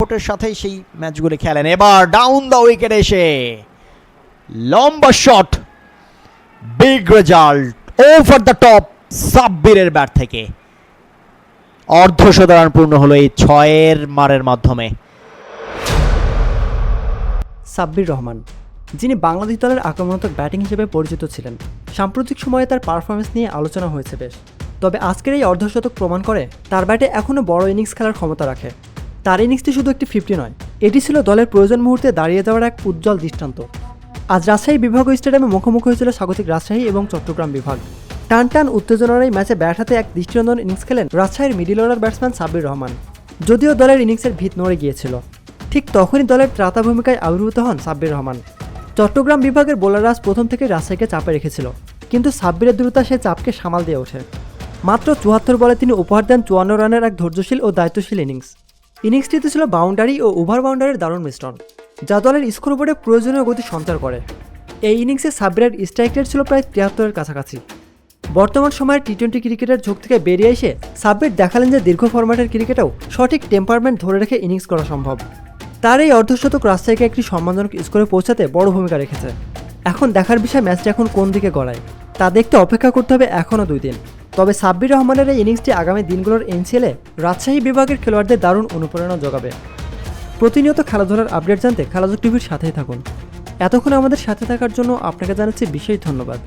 সাপোর্টের সাথেই সেই ম্যাচগুলি খেলেন। এবার ডাউন দ্য উইকেট এসে লম্বা shot, big result over the top সাব্বিরের ব্যাট থেকে। অর্ধশত রান পূর্ণ হলো এই 6 মারের মাধ্যমে। সাব্বির রহমান, যিনি বাংলাদেশ দলের আক্রমণাত্মক ব্যাটিং হিসেবে পরিচিত ছিলেন, সাম্প্রতিক সময়ে তার পারফরমেন্স নিয়ে আলোচনা হয়েছে বেশ। তবে আজকের এই অর্ধশতক প্রমাণ করে তার ব্যাটে এখনও বড় ইনিংস খেলার ক্ষমতা রাখে। তার ইনিংসটি শুধু একটি 50 নয়, এটি ছিল দলের প্রয়োজন মুহূর্তে দাঁড়িয়ে যাওয়ার এক উজ্জ্বল দৃষ্টান্ত। আজ রাজশাহী বিভাগীয় স্টেডিয়ামে মুখোমুখি হয়েছিল স্বাগতিক রাজশাহী এবং চট্টগ্রাম বিভাগ। টান টান উত্তেজনার এই ম্যাচে ব্যাট হাতে এক দৃষ্টিনন্দন ইনিংস খেলেন রাজশাহীর middle order batsman Sabbir Rahman. যদিও দলের ইনিংসের ভিত নড়ে গিয়েছিল, ঠিক তখনই দলের ত্রাতা ভূমিকায় আবির্ভূত হন সাব্বির রহমান। চট্টগ্রাম বিভাগের বোলাররা প্রথম থেকে রাজশাহীকে চাপে রেখেছিল, কিন্তু সাব্বিরের দ্রুততা সে চাপকে সামাল দিয়ে ওঠে। মাত্র 74 বলে তিনি উপহার দেন 54 রানের এক ধৈর্যশীল ও দায়িত্বশীল ইনিংসটিতে ছিল বাউন্ডারি ও ওভার বাউন্ডারির দারুণ মিশ্রণ, যা দলের স্কোরবোর্ডে প্রয়োজনীয় গতি সঞ্চার করে। এই ইনিংসে সাব্বিরের স্ট্রাইক রেট ছিল প্রায় 73-এর কাছাকাছি। বর্তমান সময়ের টি-20 ক্রিকেটের ঝোঁক থেকে বেরিয়ে এসে সাব্বির দেখালেন যে দীর্ঘ ফরম্যাটের ক্রিকেটেও সঠিক টেম্পারমেন্ট ধরে রেখে ইনিংস করা সম্ভব। তার এই অর্ধশতক রাজশাহীকে একটি সম্মানজনক স্কোরে পৌঁছাতে বড় ভূমিকা রেখেছে। এখন দেখার বিষয় ম্যাচটা এখন কোন দিকে গড়ায়, তা দেখতে অপেক্ষা করতে হবে এখনও 2 দিন। তবে সাব্বির রহমানের এই ইনিংসটি আগামী দিনগুলোর এনসিএলে রাজশাহী বিভাগের খেলোয়াড়দের দারুণ অনুপ্রেরণা যোগাবে। প্রতিনিয়ত খেলাধুলার আপডেট জানতে খেলাযোগ টিভির সাথেই থাকুন। এতক্ষণ আমাদের সাথে থাকার জন্য আপনাকে জানাচ্ছি বিশেষ ধন্যবাদ।